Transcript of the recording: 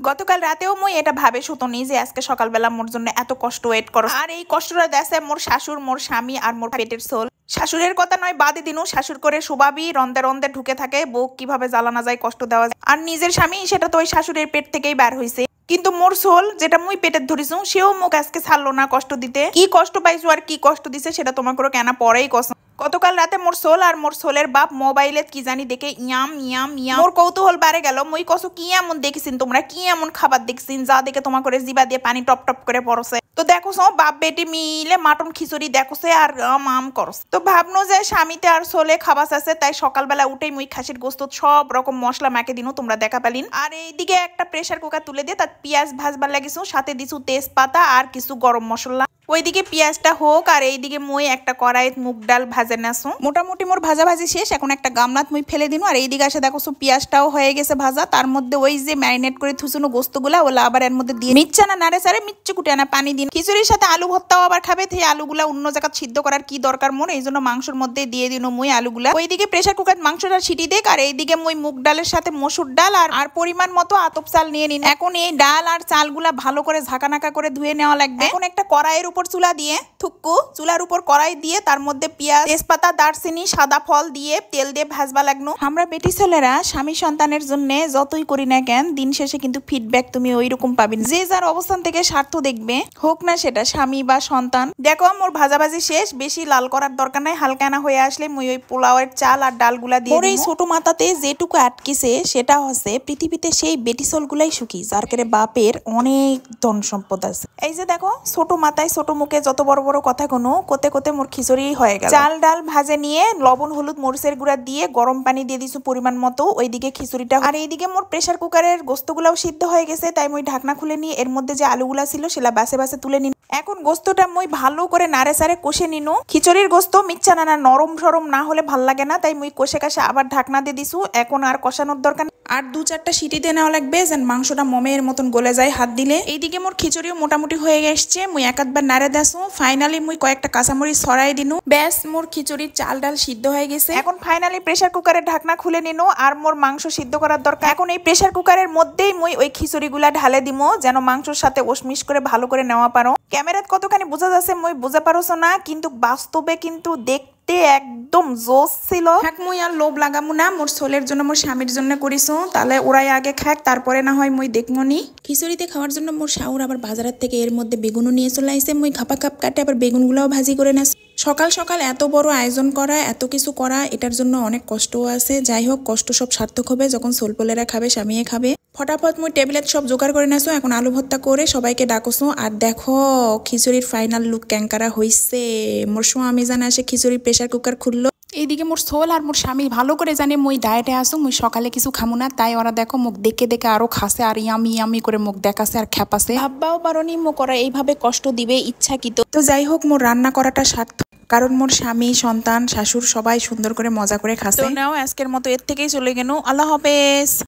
গতকাল রাতেও মই এটা ভাবে শুতনি যে আজকে সকালবেলা মোর জন্য এত কষ্ট ওয়েট করো, আর এই কষ্টটা দেশে মোর শাশুর, মোর স্বামী আর মোর পেটের সোল। শাশুড়ের কথা নয় বাদে দিনু, শাশুর করে সুবাবি রন্দে রন্দে ঢুকে থাকে, বউ কিভাবে জ্বালানা যায়, কষ্ট দেওয়া যায়। আর নিজের স্বামী সেটা তো ওই শাশুড়ের পেট থেকেই বার হয়েছে, কিন্তু মোর সোল যেটা মুই পেটের ধরিছু সেও মুখ আজকে ছাড়লো না কষ্ট দিতে। কি কষ্ট পাইছো আর কি কষ্ট দিছে সেটা তোমার করে কেনা পরেই কসম। গতকাল রাতে মোর সোল আর মোর সোলের বাপ মোবাইলে কি জানি দেখে ইয়াম ইয়াম ইয়াম, মোর কৌতূহল বাড়ে গেল। মই কসো কি এমন দেখেছিন তোমরা, কি এমন খাবার দেখছিন যা দেখে তোমার করে জিবা দিয়ে পানি টপ টপ করে পড়ছে। তো দেখো বাপ বেটি মিলে মাটন খিচুড়ি দেখোছে আর আম আম করস। তো ভাবনো যে স্বামীতে আর সোলে খাবাস আছে, তাই সকালবেলা উঠেই মুই খাসির গোস্ত সব রকম মশলা মাকে দিনু, তোমরা দেখা পালিন। আর এইদিকে একটা প্রেসার কুকার তুলে দিয়ে তার পেঁয়াজ ভাজবার লাগিছু, সাথে দিছু তেজপাতা আর কিছু গরম মশলা। ওইদিকে পেঁয়াজটা হোক আর এইদিকে মই একটা কড়াইত মুগ ডাল ভাজে নাসু। মোটামুটি মোর ভাজা ভাজি শেষ, এখন একটা গামলাত মই ফেলে দিনু। আর এইদিকে আসে দেখো পেঁয়াজটাও হয়ে গেছে ভাজা, তার মধ্যে ওই যে ম্যারিনেট করে থুসুনো গোস্তগুলা ওলা আবার এর মধ্যে দিয়ে মিচ্ছা না নাড়ে সারে মিচ্ছু কুটে আনা পানি দিন। খিচুড়ির সাথে আলু ভর্তাও আবার খাবে, সেই আলুগুলা অন্য জায়গা সিদ্ধ করার কি দরকার মোর, এই জন্য মাংসের মধ্যে দিয়ে দিন মই আলুগুলা। ওইদিকে প্রেসার কুকার মাংসটা সিটি দেখ, আর এইদিকে মই মুগ ডালের সাথে মসুর ডাল আর পরিমাণ মতো আতপ চাল নিয়ে নিন। এখন এই ডাল আর চালগুলা ভালো করে ঝাঁকানাকা করে ধুয়ে নেওয়া লাগবে। এখন একটা কড়াইয়ের উপর চুলা দিয়ে থুক্কু চুলার উপর কড়াই দিয়ে তার মধ্যে পেঁয়াজ তেজপাতা দারচিনি সাদা ফল দিয়ে তেল দিয়ে ভাজবা লাগনো। আমরা বেটি ছেলেরা স্বামী সন্তানের জন্য যতই করি না কেন দিন শেষে কিন্তু ফিডব্যাক তুমি ওই রকম পাবেন, যে যার অবস্থান থেকে স্বার্থ দেখবে, হোক না সেটা স্বামী বা সন্তান। দেখো মোর ভাজাভাজি শেষ, বেশি লাল করার দরকার নাই, হালকা না হয়ে আসলে মুই ওই পোলাওয়ের চাল আর ডালগুলা দিয়ে ওর এই ছোট মাথাতে যেটুকু আটকিছে সেটা হচ্ছে পৃথিবীতে সেই বেটি গুলাই সুখী যার করে বাপের অনেক ধন সম্পদ আছে। এই যে দেখো ছোট মাথায় ছোট মুখে যত বড় বড় কথা কোনো কোতে কোতে মোর খিচুড়ি হয়ে গেল। চাল ডাল ভাজে নিয়ে লবণ হলুদ মরিচের গুঁড়া দিয়ে গরম পানি দিয়ে দিছু পরিমাণ মতো, ওইদিকে খিচুড়িটা। আর এইদিকে মোর প্রেসার কুকারের গোস্তগুলাও সিদ্ধ হয়ে গেছে, তাই মই ঢাকনা খুলে নিয়ে এর মধ্যে যে আলুগুলা ছিল সেটা বাসে বাসে তুলে নিন। এখন গোস্তটা মই ভালো করে নাড়ে সারে কষে নিনু। খিচুড়ির গোস্ত মিচ্ছা না নরম সরম না হলে ভাল লাগে না, তাই মই কষে কাশে আবার ঢাকনা দিয়ে দিছু। এখন আর কষানোর দরকার, আর দু চারটা সিটি দিয়ে নেওয়া লাগবে যেন মাংসটা মমের মতন গলে যায় হাত দিলে। এইদিকে মোর খিচুড়িও মোটামুটি হয়ে গেছে, মুই একবার নাড়ে দাসু। ফাইনালি মুই কয়েকটা কাঁচামরিচ ছড়াই দিনু, ব্যাস মোর খিচুড়ির চাল ডাল সিদ্ধ হয়ে গেছে। এখন ফাইনালি প্রেসার কুকারের ঢাকনা খুলে নিনু, আর মোর মাংস সিদ্ধ করার দরকার। এখন এই প্রেসার কুকারের মধ্যেই মুই ওই খিচুড়িগুলা ঢালে দিমু যেন মাংসর সাথে ওশমিশ করে ভালো করে নেওয়া পারো। ক্যামেরাত কতখানি বোঝা যাচ্ছে মই বুঝা পারছো না, কিন্তু বাস্তবে কিন্তু দেখতে একদম জোস ছিল। থাক মুই আর লোভ লাগামু না, মোর ছোলের জন্য মোর স্বামীর জন্য করিছো, তাহলে ওরাই আগে খাক তারপরে না হয় মুই দেখমনি। খিচুড়িতে খাওয়ার জন্য মোর শাউর আবার বাজারের থেকে এর মধ্যে বেগুনও নিয়ে চলে আইছে, মুই খাপা খাপ কাটে আবার বেগুনগুলাও ভাজি করে না। সকাল সকাল এত বড় আয়োজন করা, এত কিছু করা, এটার জন্য অনেক কষ্টও আছে। যাই হোক কষ্ট সব সার্থক হবে যখন সোলপোলেরা খাবে, স্বামীয়ে খাবে। ফটাফট মুই টেবিলেট সব জোগাড় করে নাসো, এখন আলু ভর্তা করে সবাইকে ডাকছো। আর দেখো খিচুড়ির ফাইনাল লুক ক্যাঙ্কারা হইছে। মোর স্বামী জানা আসে খিচুড়ির প্রেসার কুকার খুললো। এইদিকে মোর সোল আর মোর স্বামী ভালো করে জানে মুই ডায়েটে আসো, মুই সকালে কিছু খামু না, তাই ওরা দেখো মুখ দেখে দেখে আরো খাসে আর ইয়ামি ইয়ামি করে মুখ দেখাছে আর খেপাছে। ভাববাও পারোনি মুখ ওরা এইভাবে কষ্ট দিবে ইচ্ছাকৃত। তো যাই হোক মোর রান্না করাটা সার্থক, কারণ মোর স্বামী সন্তান শাশুড় সবাই সুন্দর করে মজা করে খাসে। তো নাও আজকের মতো এর থেকেই চলে গেল, আল্লাহ হাফেজ।